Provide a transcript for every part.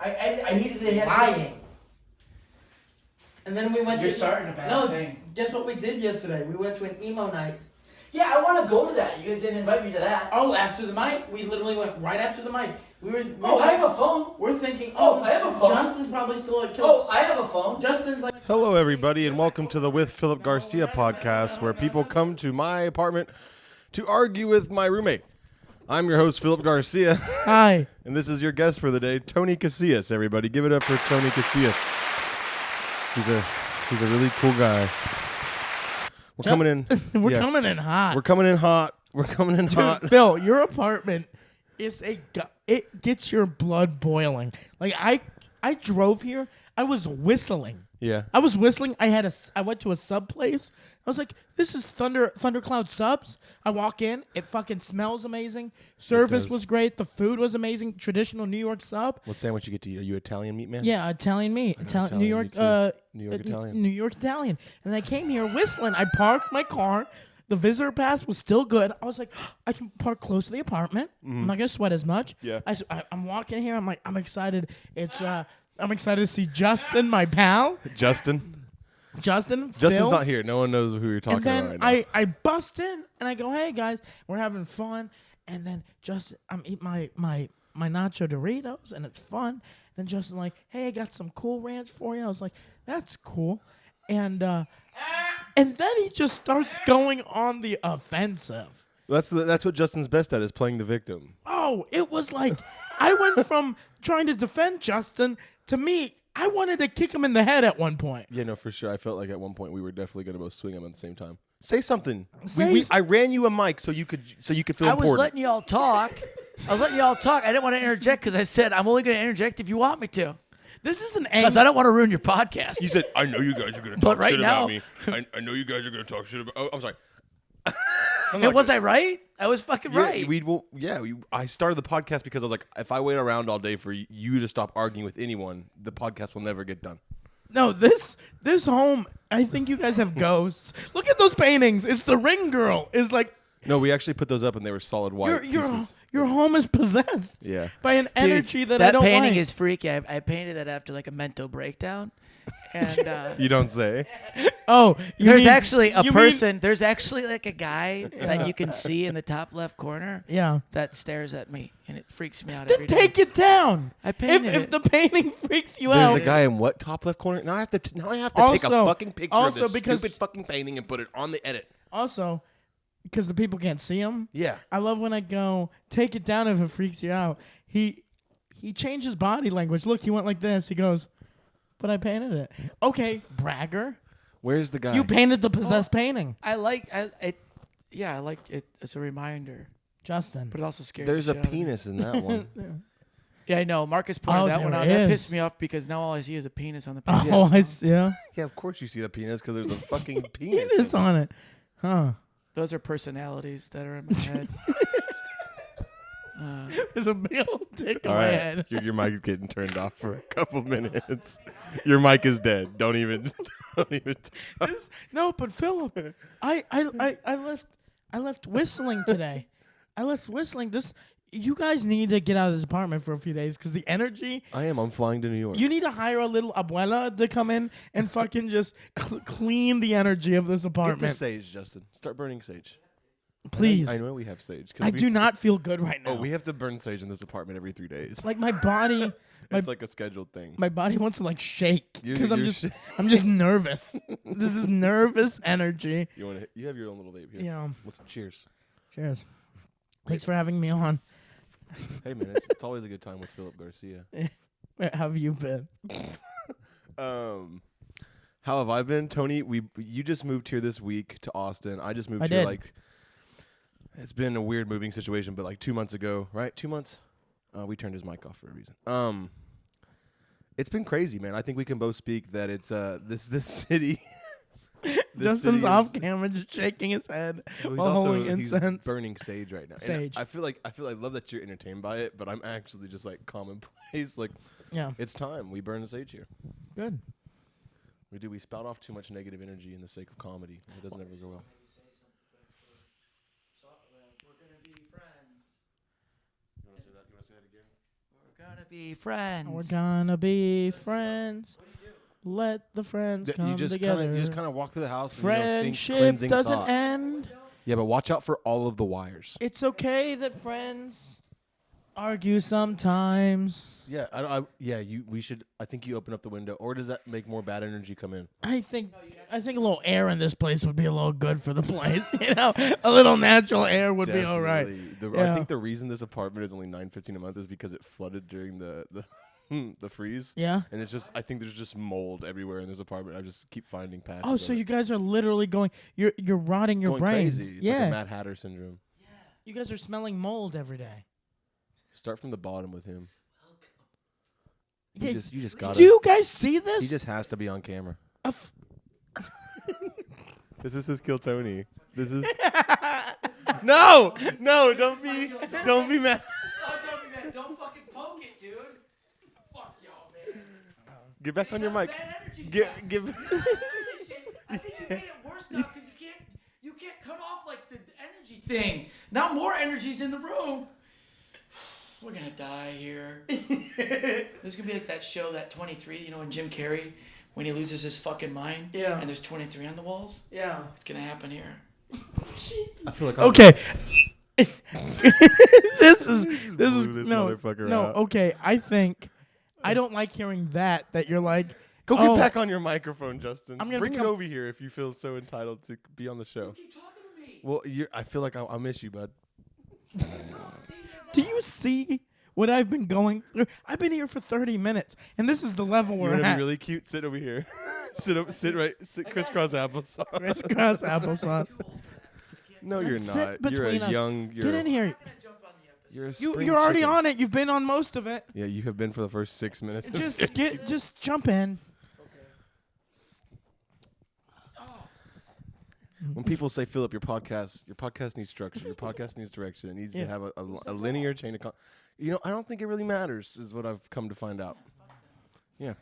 I needed to hit lying. And then we went You're starting a bad thing. Guess what we did yesterday? We went to an emo night. Yeah, I want to go to that. You guys didn't invite me to that. Oh, after the mic? We literally went right after the mic. I have a phone. We're thinking, I have a phone. Justin's probably still at Oh, I have a phone. Justin's like... Hello, everybody, and welcome to the With Phillip Garcia podcast, where people come to my apartment to argue with my roommate. I'm your host, Phillip Garcia. Hi. And this is your guest for the day, Tony Casillas, everybody. Give it up for Tony Casillas. He's a really cool guy. We're coming in. We're coming in hot. We're coming in hot. We're coming in hot. Dude, Phil, your apartment is it gets your blood boiling. Like I drove here, I was whistling. Yeah. I was whistling. I went to a sub place. I was like, this is Thundercloud Subs. I walk in, it fucking smells amazing. Service was great. The food was amazing. Traditional New York sub. What sandwich you get to eat? Are you Italian meat man? Yeah, Italian meat. Italian New York New York Italian. New York Italian. And I came here whistling. I parked my car. The visitor pass was still good. I was like, I can park close to the apartment. I'm not gonna sweat as much. Yeah. I'm walking here. I'm like, I'm excited. I'm excited to see Justin, my pal. Justin's Phil. not here. No one knows who you're talking And then about right now. I bust in and I go, hey guys, we're having fun. And then Justin, I'm eating my nacho Doritos and it's fun. Then Justin like, hey, I got some Cool Ranch for you. I was like, that's cool. And then he just starts going on the offensive. That's what Justin's best at, is playing the victim. Oh, it was like I went from trying to defend Justin to me. I wanted to kick him in the head at one point. Yeah, no, for sure. I felt like at one point we were definitely going to both swing him at the same time. Say something. I ran you a mic so you could feel important. I was letting y'all talk. I didn't want to interject because I said I'm only going to interject if you want me to. This is an Because I don't want to ruin your podcast. You said, I know you guys are going to But talk right shit now- about me. I know you guys are going to talk shit about... Oh, I'm sorry. Was I right? I was fucking right. I started the podcast because I was like, if I wait around all day for you to stop arguing with anyone, the podcast will never get done. No, this home, I think you guys have ghosts. Look at those paintings. It's the ring girl. It's like... No, we actually put those up and they were solid white pieces. Your home is possessed. Yeah. By an energy that I don't like. That painting is freaky. I painted that after like a mental breakdown. And You don't say. Oh, there's actually a person. There's actually like a guy that you can see in the top left corner. Yeah. That stares at me and it freaks me out Then every day. take it down. I painted If it. the painting freaks you out. There's a guy in what top left corner? Now I have to take a fucking picture of this stupid fucking painting and put it on the edit. Also, because the people can't see him. Yeah. I love when I go, take it down if it freaks you out. He changed his body language. Look, he went like this. He goes, but I painted it. Okay, bragger. Where's the guy? You painted the possessed painting. I like it. Yeah, I like it as a reminder. Justin. But it also scares There's the a shit out of me. penis in that one. Yeah, I know. Marcus pointed that one there out. is. That pissed me off because now all I see is a penis on the penis. Oh, yeah. Yeah, of course you see the penis because there's a fucking penis. Penis on it. Huh. Those are personalities that are in my head. There's a big old dick in All my right, head. your mic is getting turned off for a couple minutes. Your mic is dead. Don't even. No, but Phillip, I left whistling today. I left whistling. You guys need to get out of this apartment for a few days because the energy. I'm flying to New York. You need to hire a little abuela to come in and fucking just clean the energy of this Get the apartment. sage, Justin. Start burning sage. Please. I know we have sage. I do not feel good right now. Oh, we have to burn sage in this apartment every 3 days. Like my body. It's like a scheduled thing. My body wants to like shake because I'm you're just nervous. This is nervous energy. You have your own little vape here. Yeah. Cheers. Cheers. Thanks for having me on. Hey man, it's always a good time with Phillip Garcia. Where have you been? How have I been, Tony? You just moved here this week to Austin. I just moved here did. like. It's been a weird moving situation, but like 2 months ago, right? 2 months. We turned his mic off for a reason. It's been crazy, man. I think we can both speak that it's this city. Justin's off camera just shaking his head while holding incense. He's burning sage right now. Sage. And I love that you're entertained by it, but I'm actually just like commonplace. Like, Yeah. it's time we burn the sage here. Good. We spout off too much negative energy in the sake of comedy. It doesn't ever go well. We're gonna be friends. You want to say that again? We're gonna be friends. We're gonna be friends. Let the friends come you just together. You just kind of walk through the house. And, Friendship think cleansing doesn't thoughts. end. Yeah, but watch out for all of the wires. It's okay that friends argue sometimes. Yeah, we should. I think you open up the window, or does that make more bad energy come in? I think a little air in this place would be a little good for the place. A little natural air would be all right. I think the reason this apartment is only $9.15 a month is because it flooded during the the freeze. Yeah. And it's just, I think there's just mold everywhere in this apartment. I just keep finding patches. Oh, so you guys are literally you're rotting your going brains. crazy. It's yeah. like a Mad Hatter syndrome. Yeah. You guys are smelling mold every day. Start from the bottom with him. Yeah. You just got Do you guys see this? He just has to be on camera. A This is his Kill Tony. This is No, don't be mad. Oh, don't be mad. Don't fucking poke it, dude. Fuck y'all, man. Get back on your mic. Give. I think you made it worse now because you can't cut off like the energy thing. Now more energy's in the room. We're gonna die here. This is gonna be like that show, that 23. You know, when Jim Carrey, when he loses his fucking mind. Yeah. And there's 23 on the walls. Yeah. It's gonna happen here. I feel like Okay. this is this no, motherfucker no. out. Okay, I think I don't like hearing that you're like, Go oh, get back on your microphone, Justin. I'm gonna Bring it become- over here if you feel so entitled to be on the show. Keep talking to me. Well, I feel like I'll miss you, bud. do you see what I've been going through? I've been here for 30 minutes, and this is the level You we're want to at. be really cute? Sit over here. sit crisscross applesauce. Crisscross applesauce. No, you're Sit not. You're between a us. young. Get in here. You're a spring You're already chicken. on it. You've been on most of it. Yeah, you have been for the first 6 minutes. Just jump in. When people say, Philip, your podcast needs structure. Your podcast needs direction. It needs to have a linear chain of. I don't think it really matters. Is what I've come to find out. Yeah.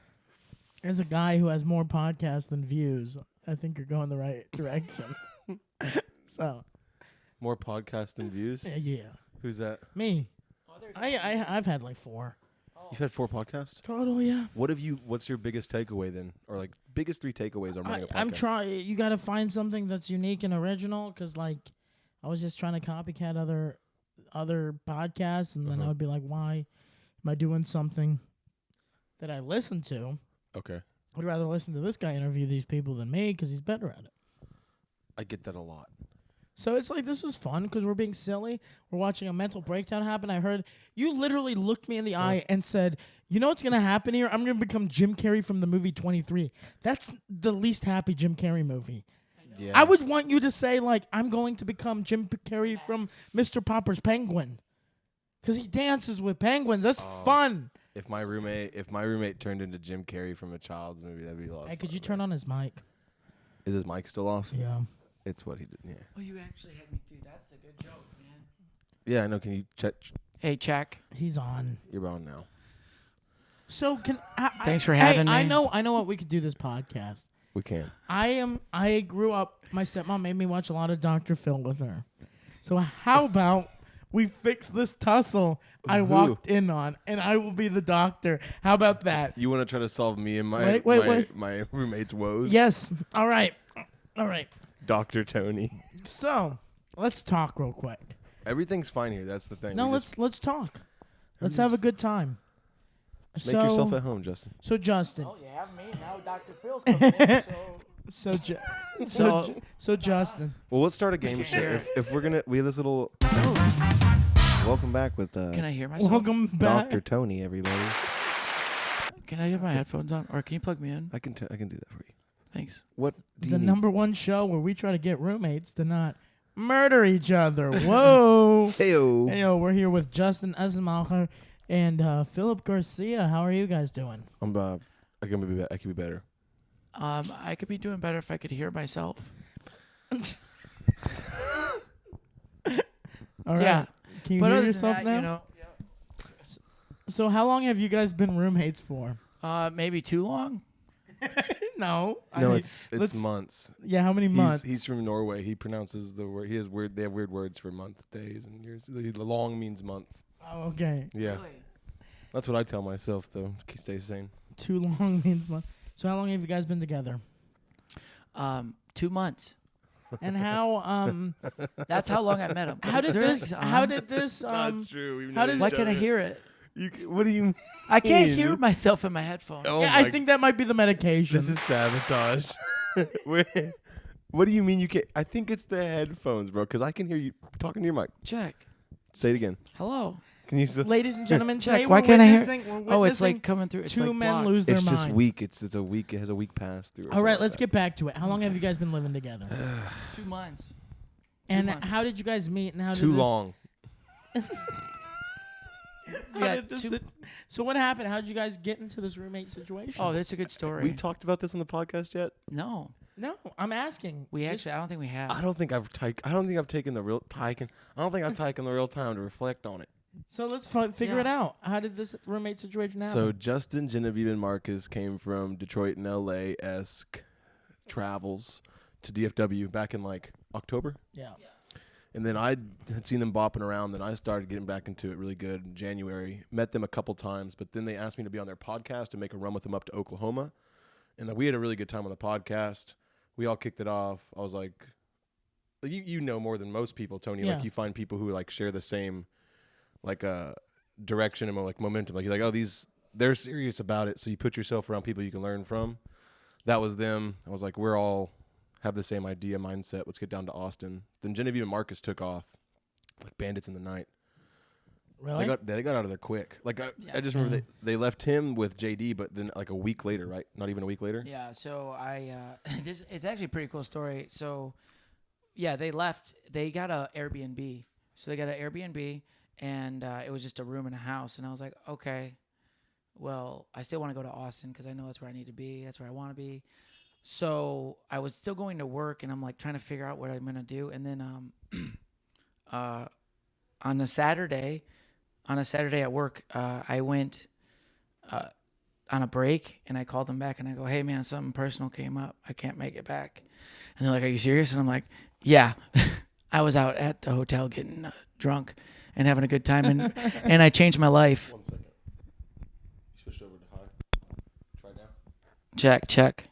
As a guy who has more podcasts than views, I think you're going the right direction. So. More podcasts than views. Yeah. Who's that? Me. I've had like 4. You've had 4 podcasts. Total, yeah. What's your biggest takeaway then, or like biggest 3 takeaways on running a podcast? I'm trying. You got to find something that's unique and original, because like I was just trying to copycat other podcasts, and then I would be like, why am I doing something that I listen to? Okay. I'd rather listen to this guy interview these people than me, because he's better at it. I get that a lot. So it's like, this was fun because we're being silly. We're watching a mental breakdown happen. I heard you literally looked me in the eye and said, you know what's going to happen here? I'm going to become Jim Carrey from the movie 23. That's the least happy Jim Carrey movie. Yeah. I would want you to say, like, I'm going to become Jim Carrey from Mr. Popper's Penguin. Because he dances with penguins. That's fun. If my roommate turned into Jim Carrey from a child's movie, that'd be a lot of Hey, fun, could you right? turn on his mic? Is his mic still off? Yeah. It's what he did. Yeah. Oh, you actually had me do. That's a good joke, man. Yeah, I know. Can you check? Hey, check. He's on. You're on now. So Thanks for having me. I know what we could do this podcast. We can. I grew up, my stepmom made me watch a lot of Dr. Phil with her. So how about we fix this tussle I walked in on, and I will be the doctor. How about that? You want to try to solve me and my Wait. my roommate's woes? Yes. All right. Dr. Tony. So let's talk real quick. Everything's fine here. That's the thing. No, We let's just talk. Let's have a good time. make yourself at home, Justin. So Justin. Oh, you have me now. Dr. Phil's coming in. So Justin. Well, let's start a game show. Sure. If we're gonna, we have this little. Welcome back with Can I hear myself? Welcome back. Dr. Tony, everybody. Can I have my headphones on, or can you plug me in? I can do that for you. Thanks. What do you The need? number one show where we try to get roommates to not murder each other. Whoa. Heyo. Hey, we're here with Justin Eisenmacher and Phillip Garcia. How are you guys doing? I can be better. I could be doing better if I could hear myself. All right. Yeah. Can you But hear other than yourself that, now? you know, So how long have you guys been roommates for? maybe too long. No. No, let's- it's months. Yeah, how many months? He's from Norway. He pronounces the word. They have weird words for month, days, and years. The long means month. Oh, okay. Yeah. Really? That's what I tell myself, though. Stay sane. Too long means month. So how long have you guys been together? 2 months. And how That's how long I met him. how did this That's true. how did- Why can't I hear it? What do you mean? I can't hear myself in my headphones. Oh yeah, my I think that might be the medication. This is sabotage. What do you mean you can't? I think it's the headphones, bro, because I can hear you talking to your mic. Check. Say it again. Hello. Can you? Ladies and gentlemen, Check. today Why we're can't I hear? witnessing, Oh, it's like coming through. It's two like men blocked. lose their It's mind. just weak. It's a week. It has a week pass through. All right, let's get back to it. How long have you guys been living together? 2 months. And months. how did you guys meet? And how Too did long. So what happened? How did you guys get into this roommate situation? Oh, that's a good story. We talked about this on the podcast yet? No, no, I'm asking. we actually. I don't think we have. I don't think I've taken the real taken. I don't think I've taken the real time to reflect on it. So let's figure Yeah. it out. How did this roommate situation happen? So Justin, Genevieve, and Marcus came from Detroit and LA-esque travels to DFW back in like October. yeah. And then I had seen them bopping around. Then I started getting back into it really good in January. Met them a couple times, but then they asked me to be on their podcast and make a run with them up to Oklahoma. And we had a really good time on the podcast. We all kicked it off. I was like, you know more than most people, Tony. Yeah. Like you find people who like share the same like direction and like momentum. Like you're like, oh, they're serious about it. So you put yourself around people you can learn from. That was them. I was like, we're all have the same idea, mindset. Let's get down to Austin. Then Genevieve and Marcus took off like bandits in the night. Really? They got out of there quick. Like Yeah. I just remember they left him with JD, but then like a week later, right? Not even a week later. Yeah. So it's actually a pretty cool story. So, yeah, they left. They got a Airbnb. So they got an Airbnb, and it was just a room in a house. And I was like, okay, well, I still want to go to Austin because I know that's where I need to be. That's where I want to be. So I was still going to work, and I'm like trying to figure out what I'm gonna do. And then on a Saturday at work, I went on a break, and I called them back, and I go, "Hey man, something personal came up. I can't make it back." And they're like, "Are you serious?" And I'm like, "Yeah." I was out at the hotel getting drunk and having a good time, and I changed my life. 1 second. You switched over to high. Try now. Check. Perfect.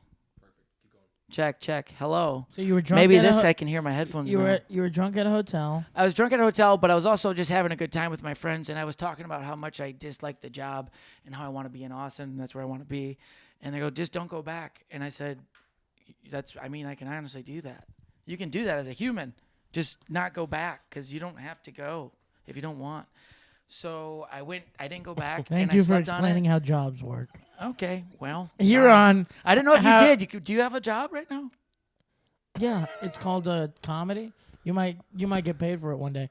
Keep going. Check. Hello. So you were drunk. Maybe at this a I can hear my headphones. you now. were drunk at a hotel. I was drunk at a hotel, but I was also just having a good time with my friends, and I was talking about how much I dislike the job and how I want to be in Austin, and that's where I want to be. And they go, "Just don't go back." And I said, I can honestly do that. You can do that as a human. Just not go back because you don't have to go if you don't want. So I didn't go back. Thank and you I for slept explaining on how jobs work. it. Okay, well. You're sorry. on. I didn't know if how- you did. Do you have a job right now? Yeah, it's called a comedy. You might get paid for it one day.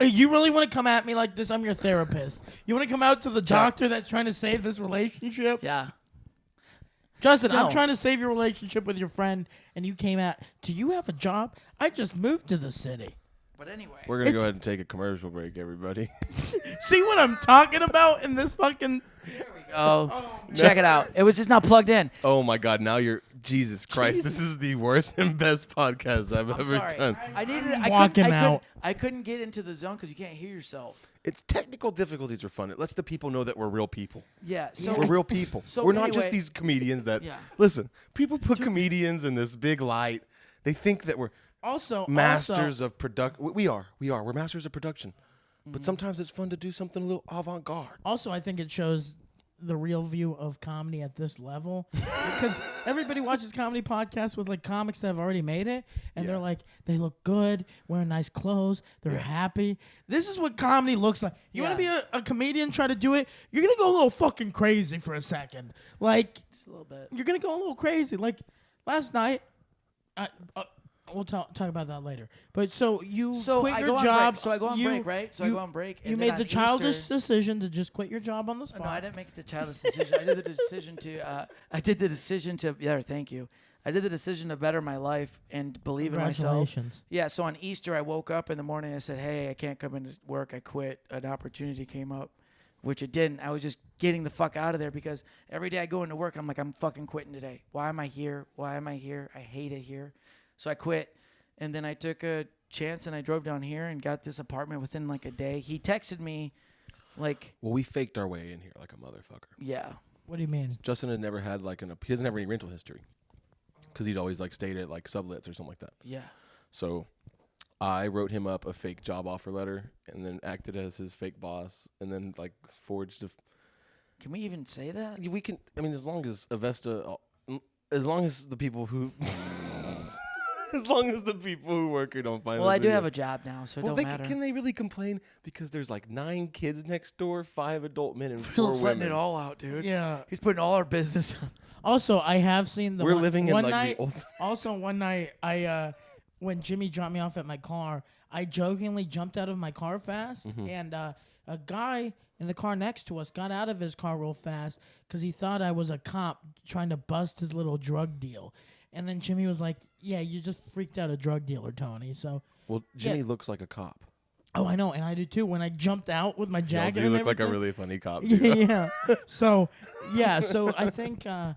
You really want to come at me like this? I'm your therapist. You want to come out to the doctor that's trying to save this relationship? Yeah. Justin, No. I'm trying to save your relationship with your friend, and you came out. Do you have a job? I just moved to the city. But anyway. We're gonna go ahead and take a commercial break, everybody. See what I'm talking about in this fucking... Check it out. It was just not plugged in. Oh my God! Now you're Jesus Christ. This is the worst and best podcast I've I'm ever sorry. done. walking out. I couldn't get into the zone because you can't hear yourself. It's technical difficulties are fun. It lets the people know that we're real people. Yeah. So We're real people. So we're not just anyway- these comedians that Yeah. listen. People put comedians in this big light. They think that we're Also, masters of production. We are. We're masters of production. But sometimes it's fun to do something a little avant-garde. Also, I think it shows the real view of comedy at this level because everybody watches comedy podcasts with like comics that have already made it, and they're like, they look good, wearing nice clothes, they're happy. This is what comedy looks like. You want to be a comedian, try to do it, you're gonna go a little fucking crazy for a second. Like, just a little bit. you're gonna go a little crazy. Like last night, we'll talk about that later. But so you quit I your go on job. break. So I go on break, right? So I go on break. You and made then the on childish Easter- decision to just quit your job on the spot. No, I didn't make the childish decision. I did the decision to. I did the decision to. Yeah, thank you. I did the decision to better my life and believe in myself. Congratulations. Yeah. So on Easter, I woke up in the morning. I said, "Hey, I can't come into work. I quit. An opportunity came up." Which it didn't. I was just getting the fuck out of there because every day I go into work, I'm like, I'm fucking quitting today. Why am I here? Why am I here? I hate it here. So I quit. And then I took a chance and I drove down here and got this apartment within like a day. He texted me Like, Well, we faked our way in here like a motherfucker. yeah. What do you mean? Justin had never had like he doesn't have any rental history because he'd always like stayed at like sublets or something like that. Yeah. So I wrote him up a fake job offer letter and then acted as his fake boss and then like forged a. Can we even say that? We can. I mean, as long as Avesta, as long as the people who. As long as the people who work here don't find. Well, I do video. have a job now, so it Well, don't matter. can they really complain? Because there's like 9 kids next door, 5 adult men and 4 Philip's letting women. it all out, dude. Yeah. He's putting all our business. Also, I have seen the We're one, living in one like night. the old. Also, one night, when Jimmy dropped me off at my car, I jokingly jumped out of my car fast, and a guy in the car next to us got out of his car real fast because he thought I was a cop trying to bust his little drug deal. And then Jimmy was like, "Yeah, you just freaked out a drug dealer, Tony." So, Well, Jimmy looks like a cop. oh, I know, and I did too. When I jumped out with my jacket, You and look like a everything. really funny cop. Yeah. So, so I think a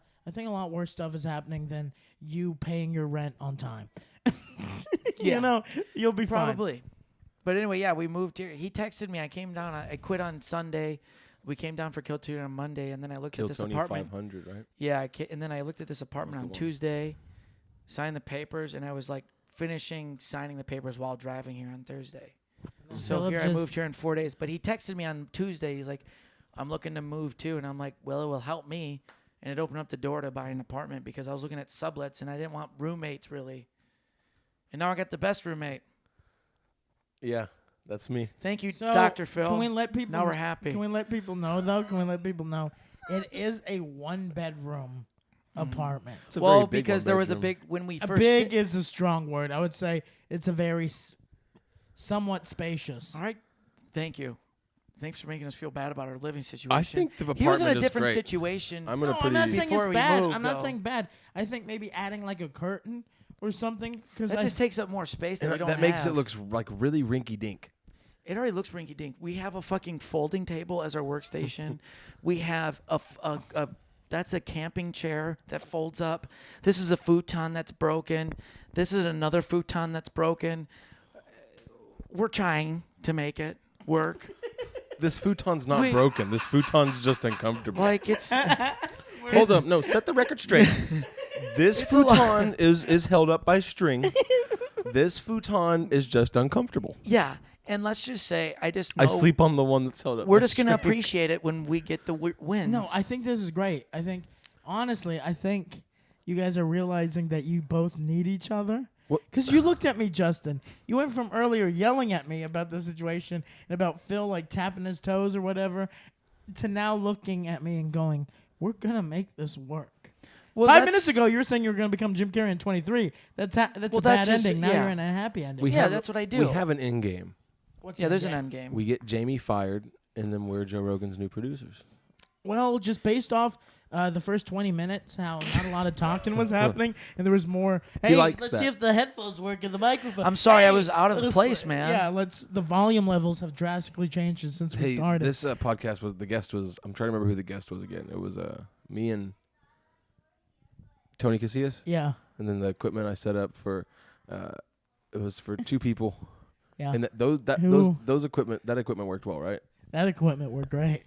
lot worse stuff is happening than you paying your rent on time. Yeah. You know, you'll be fine. Probably. But anyway, yeah, we moved here. He texted me. I came down. I quit on Sunday. We came down for Kill Tony on Monday, and then I looked Kill at this Tony apartment. 500, right? Yeah, and then I looked at this apartment That's on the one. Tuesday, signed the papers, and I was like finishing signing the papers while driving here on Thursday. So Phillip here I just- moved here in 4 days. But he texted me on Tuesday. He's like, "I'm looking to move too," and I'm like, "Well, it will help me." And it opened up the door to buy an apartment because I was looking at sublets and I didn't want roommates really. And now I got the best roommate. Yeah, that's me. Thank you, So, Dr. Phil. Can we let people? Now we're happy. Can we let people know though? Can we let people know it is a 1-bedroom apartment? It's a Well, very big because there was a one-bedroom. big when we A first big is a strong word. I would say it's a very somewhat spacious. All right, thank you. Thanks for making us feel bad about our living situation. I think the apartment he was in a is different great. situation. I'm No, gonna I'm put not it. saying Before it's we bad. moved, I'm not though. saying bad. I think maybe adding like a curtain or something because that just takes up more space that we don't that makes it have. look like really rinky dink. It already looks rinky dink. We have a fucking folding table as our workstation. We have a that's a camping chair that folds up. This is a futon that's broken. This is another futon that's broken. We're trying to make it work. This futon's not Wait. broken. This futon's just uncomfortable. Like it's Hold up, no, set the record straight. This It's a lot. futon is held up by string. This futon is just uncomfortable. yeah. And let's just say I just know I sleep on the one that's held up. we're by just gonna string. appreciate it when we get the wins. No, I think this is great. I think honestly, you guys are realizing that you both need each other. What- Because you looked at me, Justin. You went from earlier yelling at me about the situation and about Phil like tapping his toes or whatever, to now looking at me and going, "We're gonna make this work." well, 5 that's- minutes ago, you were saying you were gonna become Jim Carrey in 23. That's Well, a that's bad just- ending. Now yeah. you're in a happy ending. We Yeah, have that's what I do. We have an end game. What's Yeah, the there's an game? end game. We get Jamie fired, and then we're Joe Rogan's new producers. Well, just based off the first 20 minutes, how not a lot of talking was happening, and there was more. Hey, likes let's that. see if the headphones work in the microphone. I'm sorry, I Hey, was out of the let's- place, man. Yeah, the volume levels have drastically changed since we Hey, started. this podcast was the guest was. I'm trying to remember who the guest was again. It was me and Tony Casillas, yeah, and then the equipment I set up for. It was for 2 people, yeah. and Who? those equipment worked well, right? That equipment worked great.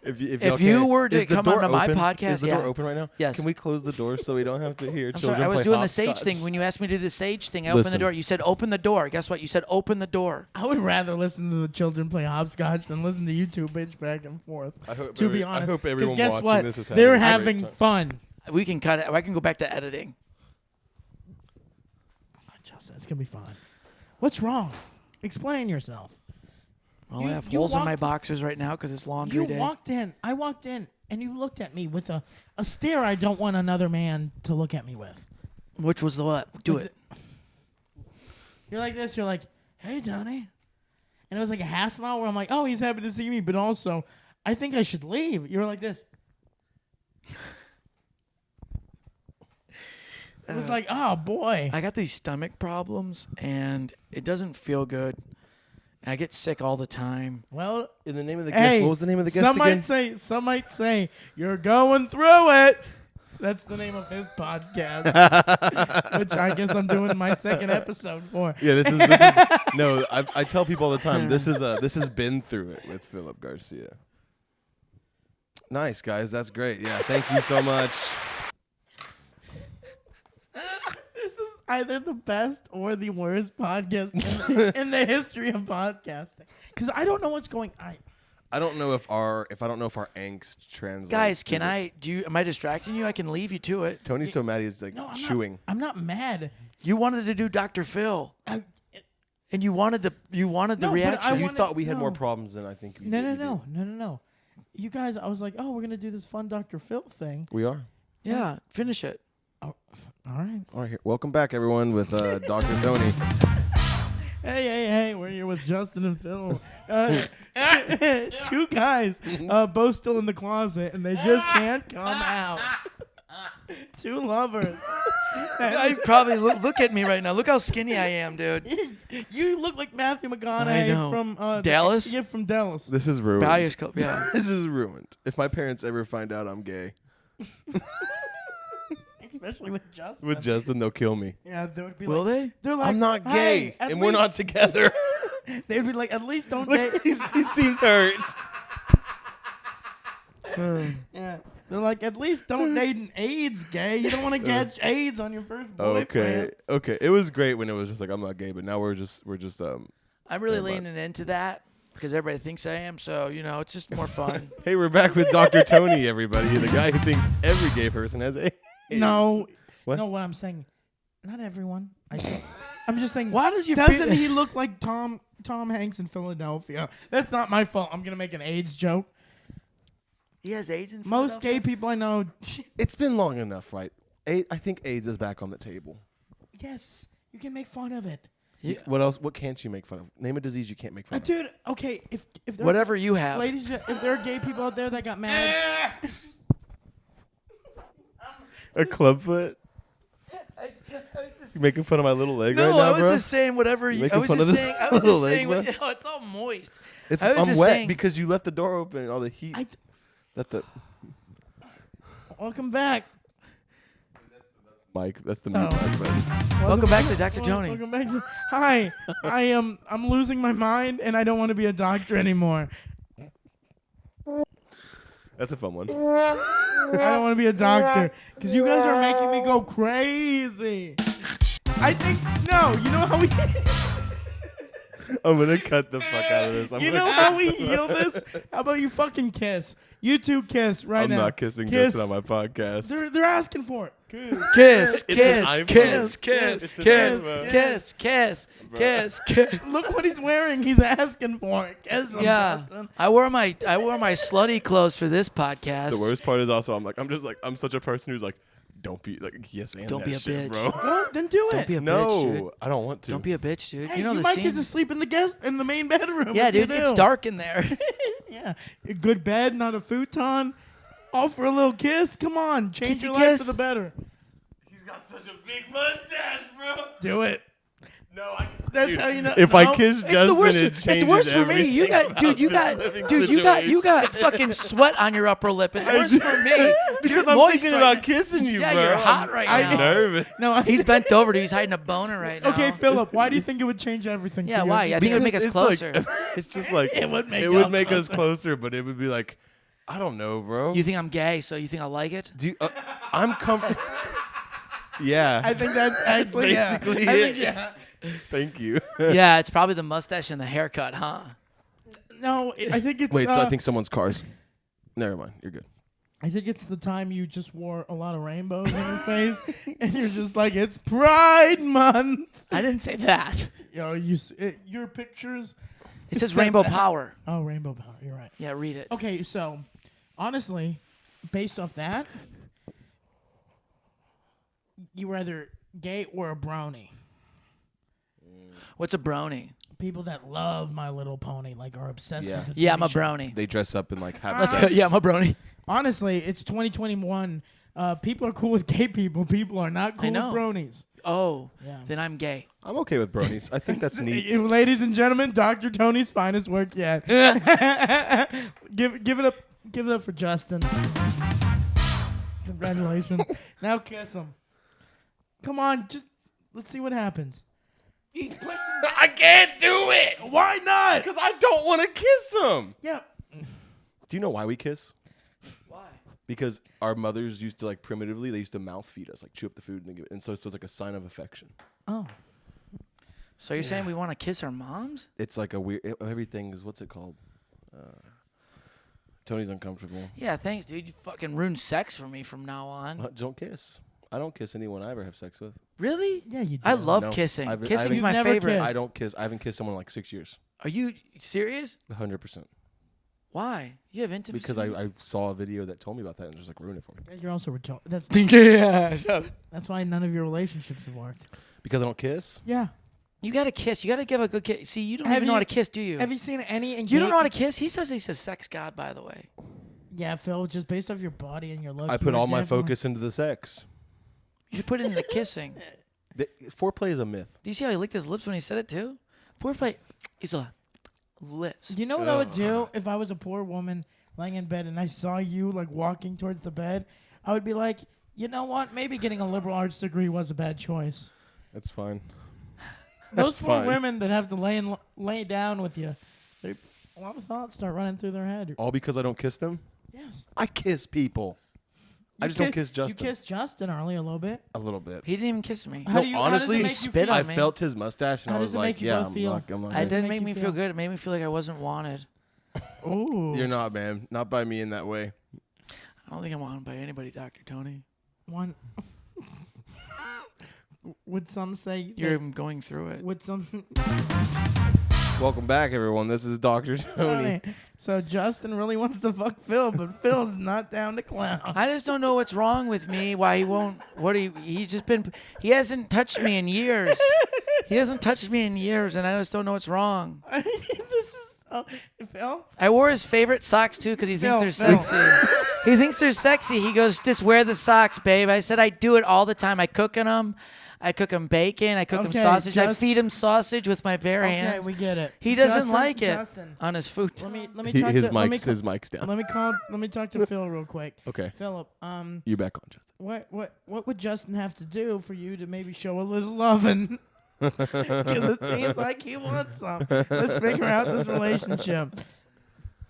If you were to come onto my podcast, is the door yeah. open right now? Yes. Can we close the door so we don't have to hear I'm children sorry, I was play doing the sage hopscotch? thing. When you asked me to do the sage thing, I opened the Listen. door. You said, open the door. Guess what? You said, open the door. I would rather listen to the children play hopscotch than listen to you two bitch back and forth. I hope To be every- honest, I hope 'Cause everyone guess watching what? this is They're having a having great time. fun. We can cut it. I can go back to editing. Justin, it's gonna be fun. What's wrong? Explain yourself. Well, You- I have you holes in my walked- boxers right now because it's laundry You day. walked in. I walked in, and you looked at me with a stare I don't want another man to look at me with. Which was the what? Do With it. You're like this. You're like, "Hey, Donnie," and it was like a half smile where I'm like, "Oh, he's happy to see me," but also, I think I should leave. You were like this. It was like, "Oh boy." I got these stomach problems, and it doesn't feel good. I get sick all the time. Well, In the name of the hey, guest, what was the name of the guest some again? might say you're going through it. That's the name of his podcast, which I guess I'm doing my second episode for. Yeah, this is no. I tell people all the time. This has been through it with Phillip Garcia. Nice guys, that's great. Yeah, thank you so much. This is either the best or the worst podcast in the history of podcasting. Because I don't know what's going on. I don't know if our angst translates. Guys, to am I distracting you? I can leave you to it. Tony's so mad he's like chewing. I'm not mad. You wanted to do Dr. Phil. And you wanted the No, reaction. You thought we had more problems than I think we did. No. You guys, I was like, oh, we're going to do this fun Dr. Phil thing. We are. Yeah, finish it. Oh, all right. All right, welcome back, everyone, with Dr. Tony. Hey, we're here with Justin and Phil. Two guys, both still in the closet, and they just can't come out. Two lovers. I probably look at me right now. Look how skinny I am, dude. You look like Matthew McConaughey from Dallas? Yeah, from Dallas. This is ruined. Values Club, yeah. This is ruined. If my parents ever find out I'm gay, Especially with Justin. They'll kill me. Yeah, they would be Will like, they? They're like, I'm not gay, "Hey, and we're not together. They'd be like, at least don't date. he seems hurt. Yeah. They're like, at least don't date an AIDS gay. You don't want to catch AIDS on your first boyfriend. Okay. It was great when it was just like I'm not gay, but now we're just I'm really leaning into that because everybody thinks I am. So, it's just more fun. Hey, we're back with Dr. Tony, everybody. The guy who thinks every gay person has AIDS. No. What? No, what I'm saying, not everyone. I'm just saying, Why does your doesn't he look like Tom Hanks in Philadelphia? That's not my fault. I'm going to make an AIDS joke. He has AIDS in Most gay people I know. It's been long enough, right? I think AIDS is back on the table. Yes, you can make fun of it. Yeah. What else? What can't you make fun of? Name a disease you can't make fun of. Dude, okay, if there Whatever you have. ladies, if there are gay people out there that got mad. A clubfoot? You making fun of my little leg No, right now, I was bro? just saying whatever you. Making I was fun just of this saying. I was little just saying. leg, Oh, it's all moist. I'm just wet saying- because you left the door open and all the heat. Welcome back. Mike, that's the mute mic, buddy. Welcome back to Dr. Tony. Welcome back to. Hi, I'm losing my mind and I don't want to be a doctor anymore. That's a fun one. I don't want to be a doctor because you guys are making me go crazy. I think no. You know how we. I'm gonna cut the fuck out of this. You know how we heal this? How about you fucking kiss? You two kiss right now. I'm not kissing Kiss. Justin on my podcast. They're asking for it. Kiss, It's kiss, an iPhone. kiss, It's kiss, an kiss, iPhone. kiss, kiss, Bro. kiss, kiss. Look what he's wearing. He's asking for it. Kiss him. Yeah, Justin. I wore my slutty clothes for this podcast. The worst part is also I'm such a person who's like, don't be like yes and Don't that be a shit, bitch. bro. Well, then do Don't it. be a bitch, No, dude. I don't want to. Don't be a bitch, dude. Hey, You know you the might scene. get to sleep in the main bedroom. Yeah, if you dude, it's do. dark in there. Yeah, a good bed, not a futon. All for a little kiss. Come on, change Kissy your life kiss. for the better. He's got such a big mustache, bro. Do it. No, That's how you know. If no. I kiss It's Justin, the worst. it changes It's worse for me. everything You got, about dude. You this got, living dude. You situation. got fucking sweat on your upper lip. It's worse for me because You're I'm moist thinking right about now. kissing you, Yeah, bro. you're hot right I'm now. nervous. No, He's bent over to. He's hiding a boner right now. Okay, Philip, why do you think it would change everything? Yeah, for you? why? I think it would make us It's closer. Like, it's just like It would make us us closer, but it would be like, I don't know, bro. You think I'm gay, so you think I like it? Do you, I'm comfortable. Yeah. I think that's actually basically yeah. I think, it. yeah. Thank you. Yeah, it's probably the mustache and the haircut, huh? No, I think it's. Wait, so I think someone's cars. Never mind. You're good. I think it's the time you just wore a lot of rainbows in your face, and you're just like, it's Pride Month. I didn't say that. Your pictures. It says Rainbow Power. Oh, Rainbow Power. You're right. Yeah, read it. Okay, so honestly, based off that, you were either gay or a brownie. What's a brony? People that love My Little Pony, like, are obsessed Yeah. with the Yeah, TV I'm a show. brony. They dress up in like have Let's sex. Yeah, I'm a brony. Honestly, it's 2021. People are cool with gay people. People are not cool with know. bronies. Oh, Yeah. then I'm gay. I'm okay with bronies. I think that's neat. Ladies and gentlemen, Dr. Tony's finest work yet. give it up for Justin. Congratulations. Now kiss him. Come on, just let's see what happens. He's pushing. I can't do it. Why not? Because I don't want to kiss him. Yeah. Do you know why we kiss? Why? Because our mothers used to like primitively, they used to mouth feed us, like chew up the food and then give it. And so it's like a sign of affection. Oh. So you're saying we want to kiss our moms? It's like a weird, everything is, what's it called? Tony's uncomfortable. Yeah, thanks, dude. You fucking ruined sex for me from now on. Don't kiss. I don't kiss anyone I ever have sex with. Really? Yeah, you do. I love No, kissing. I've- Kissing's I've my never favorite. kissed. I don't kiss. I haven't kissed someone in like 6 years. Are you serious? 100%. Why? You have intimacy? Because I saw a video that told me about that and just like ruined it for me. You're also retarded. yeah, shut up. That's why none of your relationships have worked. Because I don't kiss? Yeah. You gotta kiss. You gotta give a good kiss. See, you don't Have even know you- how to kiss, do you? Have you seen any? You don't know how to kiss? He says he's a sex god, by the way. Yeah, Phil. Just based off your body and your looks. I you put are all my definitely- focus into the sex. You should put it in the kissing. Foreplay is a myth. Do you see how he licked his lips when he said it too? Foreplay is a lips. You know what I would do if I was a poor woman laying in bed and I saw you like walking towards the bed? I would be like, you know what? Maybe getting a liberal arts degree was a bad choice. That's fine. Those poor fine. women that have to lay down with you, a lot of thoughts start running through their head. All because I don't kiss them? Yes. I kiss people. I just don't kiss Justin. You kissed Justin earlier a little bit. A little bit. He didn't even kiss me. How do you- how does it honestly, make you spit feel? on I me. felt his mustache and How I does was it like, make you yeah, both feel? I'm not It gonna- didn't make make you me feel? feel good. It made me feel like I wasn't wanted. Ooh. You're not, man. Not by me in that way. I don't think I'm wanted by anybody, Dr. Tony. One. Would some say? You're going through it. Would some? Welcome back, everyone. This is Dr. Tony. So Justin really wants to fuck Phil, but Phil's not down to clown. I just don't know what's wrong with me. Why he won't? He hasn't touched me in years. He hasn't touched me in years, and I just don't know what's wrong. This is Phil. I wore his favorite socks too because he thinks they're Phil. sexy. He thinks they're sexy. He goes, "Just wear the socks, babe." I said, "I do it all the time. I cook in them. I cook him bacon. I cook him Okay, sausage. I just- feed him sausage with my bare Okay, hands." we get it. He doesn't Justin, like it Justin, on his food. let me talk His to, let me mic's his mic's down. let me talk to Phil real quick. Okay. Philip, You back on, Justin. what would Justin have to do for you to maybe show a little loving? Because it seems like he wants some. Let's figure out this relationship.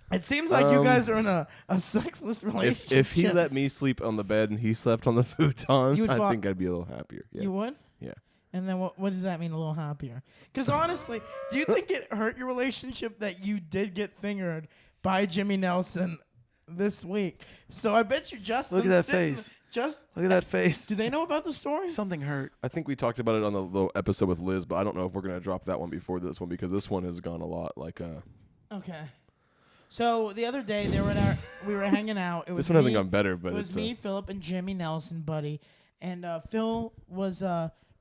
It seems like you guys are in a sexless relationship. If he let me sleep on the bed and he slept on the futon, You would I fuck- think I'd be a little happier. Yeah. You would? Yeah. And then what does that mean, a little happier? Because honestly, do you think it hurt your relationship that you did get fingered by Jimmy Nelson this week? So I bet you Justin. Look at that face. Look at that face. Do they know about the story? Something hurt. I think we talked about it on the little episode with Liz, but I don't know if we're gonna drop that one before this one because this one has gone a lot like Okay. So the other day we were hanging out. It was this one hasn't me- gone better, but It was it's me, Philip, and Jimmy Nelson, buddy. And Phil was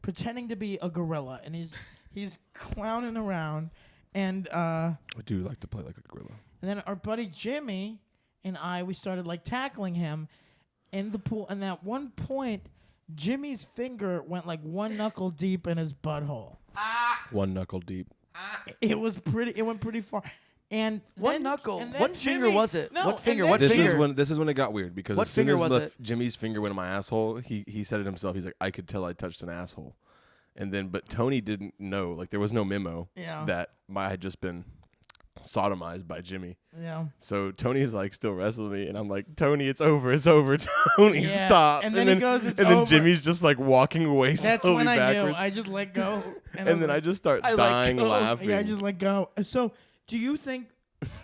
pretending to be a gorilla, and he's clowning around. And I do like to play like a gorilla. and then our buddy Jimmy and we started like tackling him in the pool. And at one point, Jimmy's finger went like one knuckle deep in his butthole. One knuckle deep. It went pretty far. And What then- knuckle? and then What finger Jimmy- was it? No, What and finger? then What This finger? is when it got weird because What as soon finger as was it? Jimmy's finger went in my asshole, he said it himself. He's like, I could tell I touched an asshole. And then but Tony didn't know, like there was no memo Yeah. that I had just been sodomized by Jimmy. Yeah. So Tony's like still wrestling me, and I'm like, Tony, it's over, Tony, Yeah. stop. And then he goes, "It's and then over." Jimmy's just like walking away That's slowly when I backwards, knew. I just let go. and then I just start I let dying go. laughing. Yeah, I just let go. So, do you think?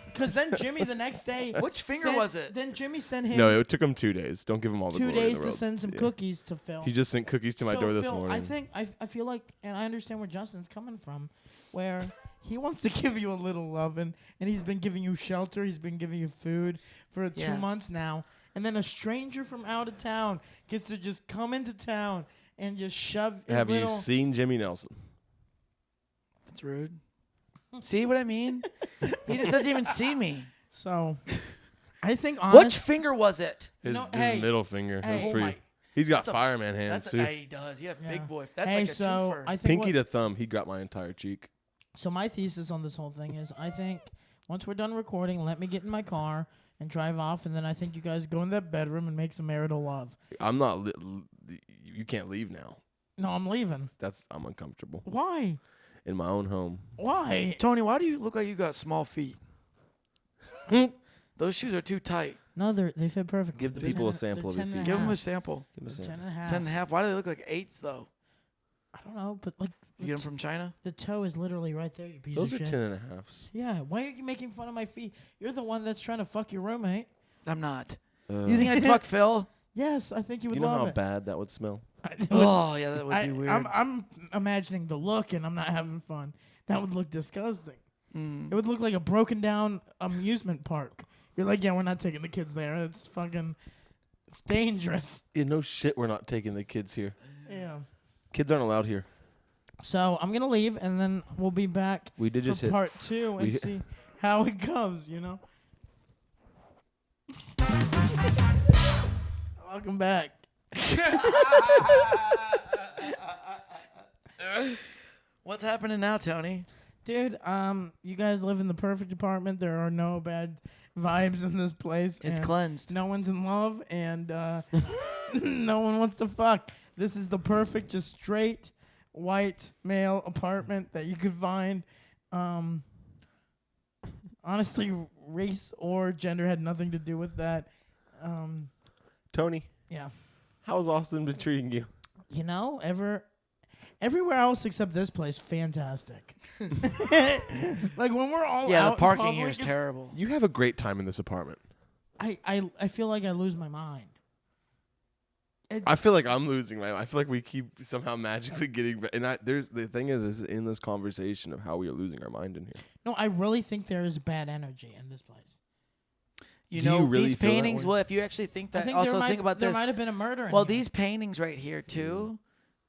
Because then Jimmy the next day. Which finger was it? Then Jimmy sent him No, it took him 2 days. Don't give him all the 2 glory in days the to world. send some Yeah. cookies to Phil. He just sent cookies to my So, door this Phil, morning. I think I feel like, and I understand where Justin's coming from, where he wants to give you a little loving, and he's been giving you shelter, he's been giving you food for 2 months now, and then a stranger from out of town gets to just come into town and just shove. his Have you little- seen Jimmy Nelson? That's rude. See what I mean? He just doesn't even see me. So, I think Which honest, finger was it? His, know, his hey, middle finger. hey. That's Oh pretty. my- He's got that's a- fireman hands too. He does. You have Yeah. big boy. That's hey, like a so twofer. I think Pinky to thumb, he got my entire cheek. So my thesis on this whole thing is, I think once we're done recording, let me get in my car, and drive off, and then I think you guys go in that bedroom and make some marital love. I'm not. You can't leave now. No, I'm leaving. I'm uncomfortable Why? in my own home. Why? Tony, why do you look like you got small feet? Those shoes are too tight. No, they fit perfect. Give the people a sample of your feet. Give them a sample. Give 'em a 10 sample. and a half. 10 and a half. Why do they look like 8s, though? I don't know, but like You get them from China? the toe is literally right there, you piece Those of are shit. 10 and a halves. Yeah, why are you making fun of my feet? You're the one that's trying to fuck your roommate. I'm not. Uh, You think I'd fuck Phil? Yes, I think you would you know love how it. bad that would smell? Oh, yeah, that would be weird. I'm imagining the look, and I'm not having fun. That would look disgusting. Mm. It would look like a broken down amusement park. You're like, yeah, we're not taking the kids there. It's dangerous. Yeah, no shit. We're not taking the kids here. Yeah. Kids aren't allowed here. So I'm gonna leave, and then we'll be back We did for just hit. part 2 and we- see how it goes. Welcome back. What's happening now, Tony? Dude, you guys live in the perfect apartment. There are no bad vibes in this place. It's and cleansed. no one's in love, and no one wants to fuck. This is the perfect, just straight white male apartment that you could find. Honestly, race or gender had nothing to do with that. Tony, Yeah. how's Austin been treating you? Everywhere else except this place, fantastic. Like when we're all Yeah, out the in parking public, here is it's- terrible. You have a great time in this apartment. I feel like I lose my mind. I feel like I'm losing my. I feel like we keep somehow magically getting. There's the thing is in this conversation of how we are losing our mind in here. No, I really think there is bad energy in this place. You Do know, you really these feel that paintings, way? well, if you actually think I that, think also think about there this. might have been a murder. Well, in here. these paintings right here, too,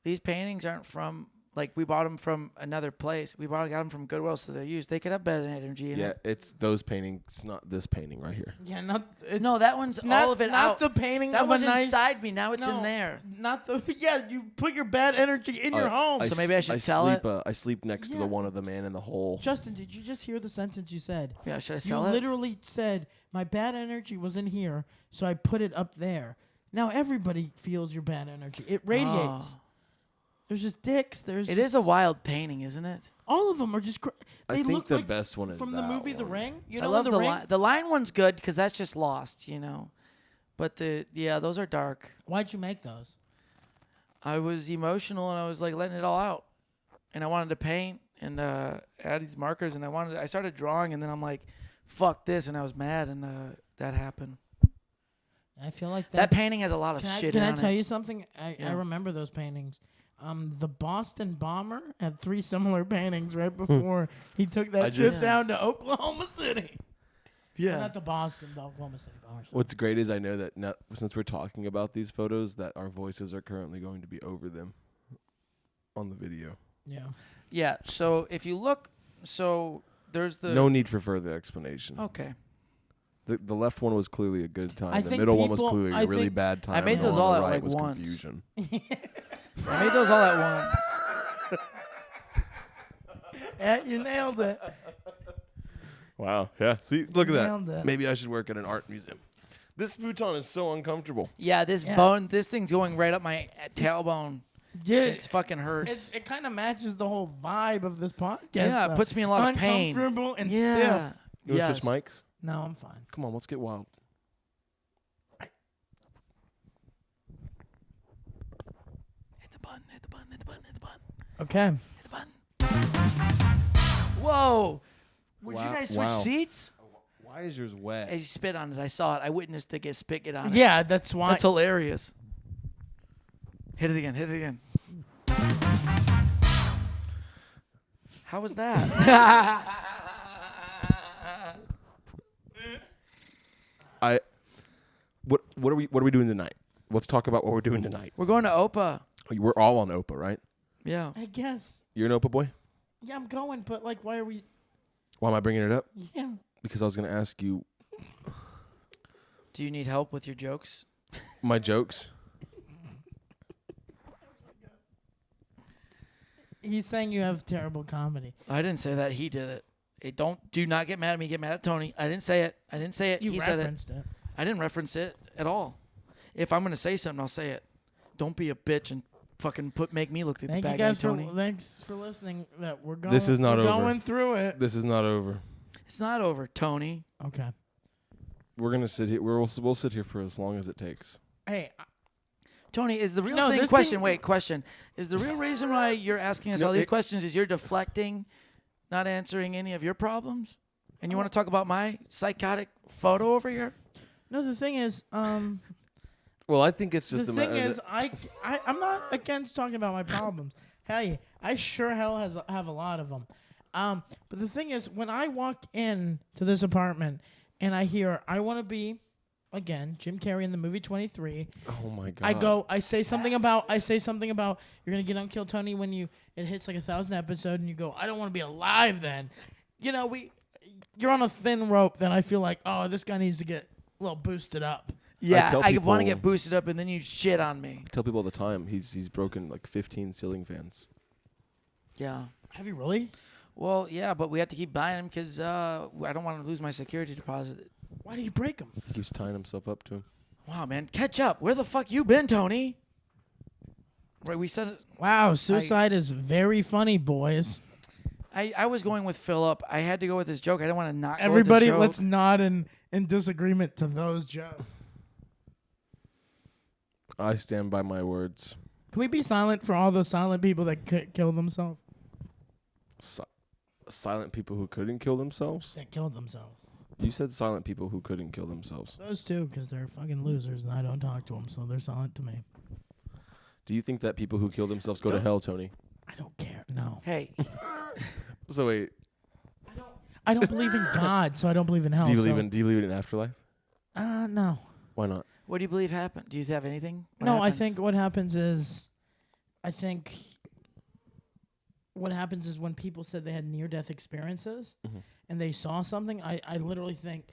these paintings aren't from, like, we bought them from another place. Got them from Goodwill, so they're used. They could have bad energy in Yeah, it. it's those paintings, not this painting right here. Yeah, not it's No, that one's not, all of it not out. the painting That of was a nice. inside me. Now it's No, in there. Not the yeah. You put your bad energy in your home. So maybe I should sell it? I sleep next to the Yeah. one of the man in the hole. Justin, did you just hear the sentence you said? Yeah, should I You sell it? literally said my bad energy was in here, so I put it up there. Now everybody feels your bad energy. It radiates. Oh. There's just dicks. There's It just, is a wild painting, isn't it? all of them are just. I They think look the like best one is from the that movie The one. Ring. You I know love the the Ring. line. The line one's good because that's just Lost, But those are dark. Why'd you make those? I was emotional and I was like letting it all out, and I wanted to paint and add these markers, and I started drawing, and then I'm like, fuck this, and I was mad, and that happened. I feel like That painting has a lot of Can shit I on tell it. you something? I Yeah. remember those paintings. The Boston bomber had 3 similar paintings right before he took that I trip just- down to Oklahoma City. Yeah. Not the Boston, the Oklahoma City bomber. What's great is I know that now, since we're talking about these photos, that our voices are currently going to be over them on the video. Yeah. Yeah. So if you look, there's the No need for further explanation. Okay. The left one was clearly a good time. I the think middle one was people- clearly I a really think- bad time. I made and the those one on all the at, right like, was once. confusion. I made those all at once. Yeah, you nailed it. Wow. Yeah. See, look at Nailed that. it. Maybe I should work at an art museum. This futon is so uncomfortable. Yeah, this thing's going right up my tailbone. Dude, It fucking hurts. it kind of matches the whole vibe of this podcast. Yeah, it though. puts me in a lot of pain. Uncomfortable and Yeah. stiff. You want to Yes. switch mics? No, I'm fine. Come on, let's get wild. Hit the button, hit the button, hit the button, hit the button, Okay. hit the button. Whoa! Would you Wow, guys switch wow. seats? Why is yours wet? I spit on it. I saw it. I witnessed it get spit on it. Yeah, that's why. That's hilarious. Hit it again. Hit it again. How was that? What are we doing tonight? Let's talk about what we're doing tonight. We're going to Opa. We're all on Opa, right? Yeah. I guess. You're an Opa boy? Yeah, I'm going, but like, why are we? Why am I bringing it up? Yeah. Because I was going to ask you Do you need help with your jokes? my jokes. He's saying you have terrible comedy. I didn't say that. He did it. Hey, do not get mad at me. Get mad at Tony. I didn't say it. You He said it. referenced it. I didn't reference it at all. If I'm gonna say something, I'll say it. Don't be a bitch and fucking make me look like the Thank you bad guy, guys Tony. Thanks for listening. That we're going. This is not we're over. Going through it. This is not over. It's not over, Tony. Okay. We're gonna sit here. We'll sit here for as long as it takes. Hey, Tony, is the real No, thing? this Question. thing- Wait. Question. Is the real reason why you're asking us No, all these it- questions is you're deflecting, not answering any of your problems, and you want to talk about my psychotic photo over here? no. The thing is, Well, I think it's just the a thing matter. is, I'm not against talking about my problems. Hey, I sure hell have a lot of them. But the thing is, when I walk in to this apartment and I hear I want to be, again, Jim Carrey in the movie 23. Oh my god. I say something about you're gonna get on Kill Tony when it hits like 1,000 episode, and you go, I don't want to be alive then. You know, you're on a thin rope. Then I feel like, oh, this guy needs to get a little boosted up. Yeah, tell I want to people- get boosted up, and then you shit on me. I tell people all the time he's broken like 15 ceiling fans. Yeah. Have you really? Well, yeah, but we have to keep buying them because I don't want to lose my security deposit. Why do you break them? He keeps tying himself up to him. Wow, man, catch up. Where the fuck you been, Tony? Right, we said it. Wow, suicide is very funny, boys. I was going with Phillip. I had to go with his joke. I didn't want to not. Everybody, go with let's the joke. nod in disagreement to those jokes. I stand by my words. Can we be silent for all those silent people that killed themselves? Silent people who couldn't kill themselves? That killed themselves. You said silent people who couldn't kill themselves. Those two, because they're fucking losers, and I don't talk to them, so they're silent to me. Do you think that people who kill themselves go to hell, Tony? I don't care. No. Hey, So wait, I don't believe in God, so I don't believe in hell. do you believe in an afterlife? No. Why not? what do you believe happened? Do you have anything? What No, I happens? think what happens is, what happens is when people said they had near-death experiences Mhm. and they saw something, I literally think,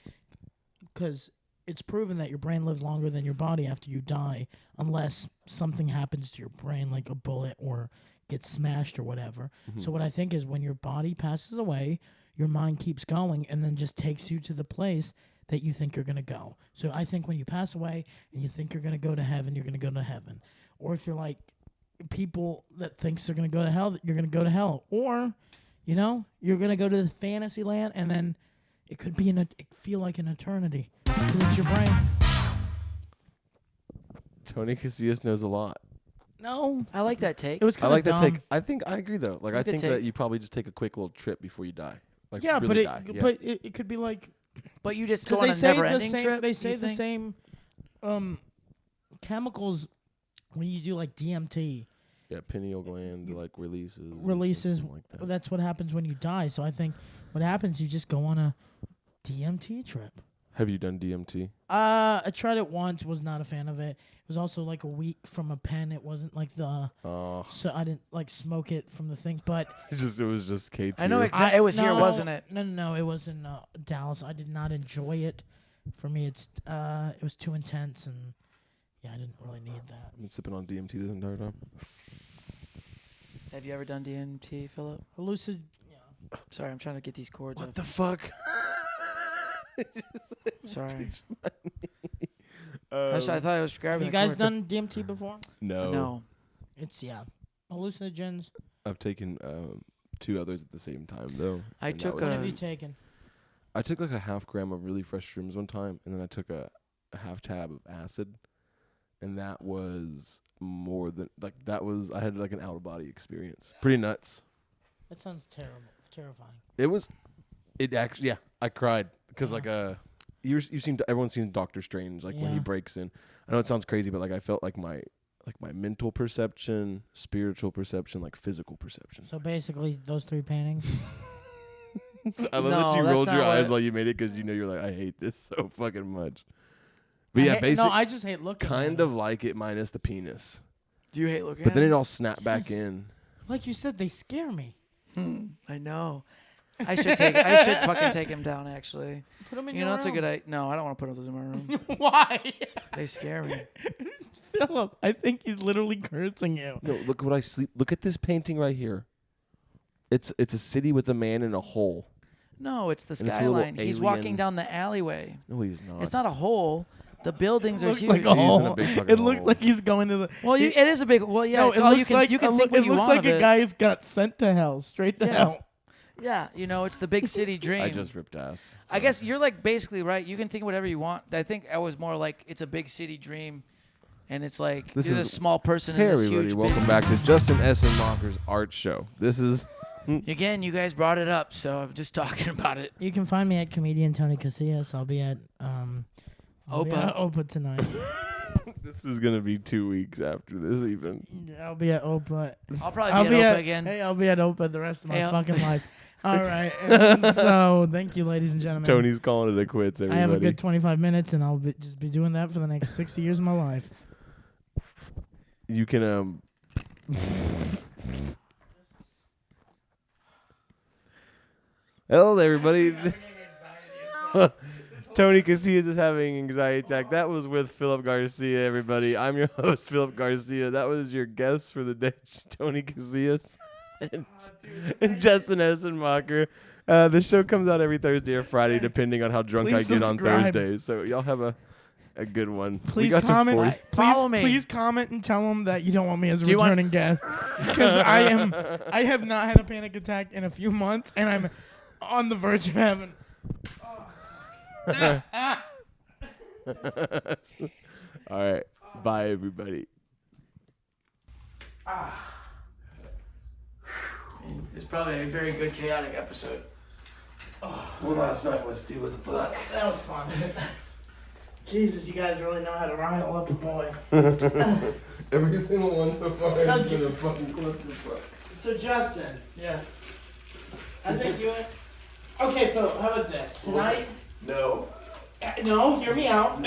because it's proven that your brain lives longer than your body after you die, unless something happens to your brain, like a bullet or gets smashed or whatever. Mhm. So what I think is when your body passes away, your mind keeps going and then just takes you to the place that you think you're going to go. So I think when you pass away and you think you're going to go to heaven, you're going to go to heaven. Or if you're like people that thinks they're going to go to hell, you're going to go to hell. Or, you know, you're going to go to the fantasy land and then it could be it feel like an eternity because it's your brain. Tony Casillas knows a lot. No, I like that take. it was I kind of like that dumb. take. I think I agree though. Like That's I a good think that take. you probably just take a quick little trip before you die. Like Yeah, really but die. Yeah. but it could be like But you just go because on they a say the never-ending same. trip. They you say the think? same chemicals when you do like DMT. Yeah, pineal gland like releases. or Releases. something like that. That's what happens when you die. So I think what happens, you just go on a DMT trip. Have you done DMT? I tried it once. Was not a fan of it. It was also like a week from a pen. It wasn't like Oh, so I didn't like smoke it from the thing. But it was just K2. I know exactly. It was here, no, wasn't it? No. It was in Dallas. I did not enjoy it. For me, it was too intense, and yeah, I didn't really need that. I've been sipping on DMT this entire time. Have you ever done DMT, Phillip? Lucid. Yeah. Sorry, I'm trying to get these chords What up. the fuck? Sorry. Um, I thought I was grabbing. Have you the guys chord. done DMT before? no. No. It's hallucinogens. I've taken 2 others at the same time though. I and that took was What a- have you pretty- taken? I took like a half gram of really fresh shrooms one time, and then I took a half tab of acid, and that was more than like that was. I had like an out of body experience. Pretty nuts. That sounds terrible, terrifying. It was. It actually, yeah, I cried because like you've seen everyone's seen Doctor Strange like when he Yeah. breaks in. I know it sounds crazy, but like I felt like my mental perception, spiritual perception, like physical perception. So basically, those 3 paintings. I love No, that you that's rolled your not eyes what- while you made it because you know you're like I hate this so fucking much. But yeah, No, basically, I just hate looking. kind at of them. like it minus the penis. Do you hate looking But at then it them? all snapped back Yes. in. Like you said, they scare me. I know. I should fucking take him down. Actually, Put them in you your know it's a room. good idea. No, I don't want to put those in my room. Why? They scare me. Philip, I think he's literally cursing you. No, look what I sleep. Look at this painting right here. It's a city with a man in a hole. No, it's the And it's a little skyline. He's walking alien- down the alleyway. No, he's not. It's not a hole. The buildings are looks huge. like a He's in a hole. big fucking It looks hole. like he's going to the. Well, it is a big. Well, yeah, No, it's it all looks you can. like You can think what it you looks want like of a it. guy's got sent to hell, straight to Yeah. hell. Yeah, it's the big city dream. I just ripped ass. I guess you're like basically right. You can think whatever you want. I think I was more like it's a big city dream, and it's like This you're a is- small person Hey in this everybody, huge. welcome big back to Justin Essenmacher's art show. This is Again, you guys brought it up, so I'm just talking about it. You can find me at comedian Tony Casillas. I'll be at Opa. Opa tonight. this is gonna be 2 weeks after this even. I'll be at Opa. I'll probably be at Opa again. Hey, I'll be at Opa the rest of my Hey, fucking life. All right. And so thank you, ladies and gentlemen. Tony's calling it a quits. I Everybody. have a good 25 minutes, and I'll just be doing that for the next 60 years of my life. You can Hello, everybody. Tony Casillas is having an anxiety attack. That was with Phillip Garcia, everybody. I'm your host, Phillip Garcia. That was your guest for the day, Tony Casillas and Justin Essenmacher. The show comes out every Thursday or Friday, depending on how drunk Please I get on subscribe. Thursdays. So y'all have a good one. We Please got to comment. 40 Follow me. Please comment and tell them that you don't want me as a Do you want- returning guest, because I have not had a panic attack in a few months, and I'm on the verge of having. All right. Bye, everybody. It's probably a very good chaotic episode. Well, last night was too. What the fuck? That was fun. Jesus, you guys really know how to rile up a boy. Every single one so far So has you- been a fucking close to the fuck. So Justin, Yeah. I think you. Okay, Phil. How about this tonight? No. No, hear me out.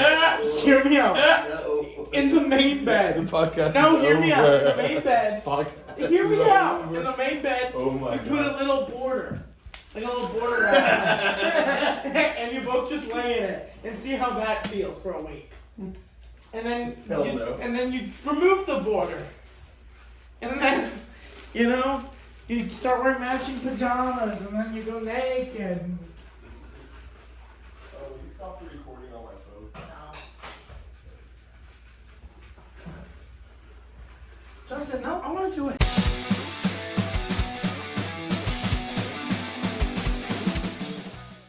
Hear me out. No. In the main bed. The podcast No, is hear me out. In the over. main bed. Podcast Hear me is out. over. In the main bed, Oh my you put a God. little border. Like a little border around it. And you both just lay in it and see how that feels for a week. And then Hell you, no. and then you remove the border. And then, you start wearing matching pajamas and then you go naked. Oh, you stopped the recording on my phone. Justin, no, I want to do it.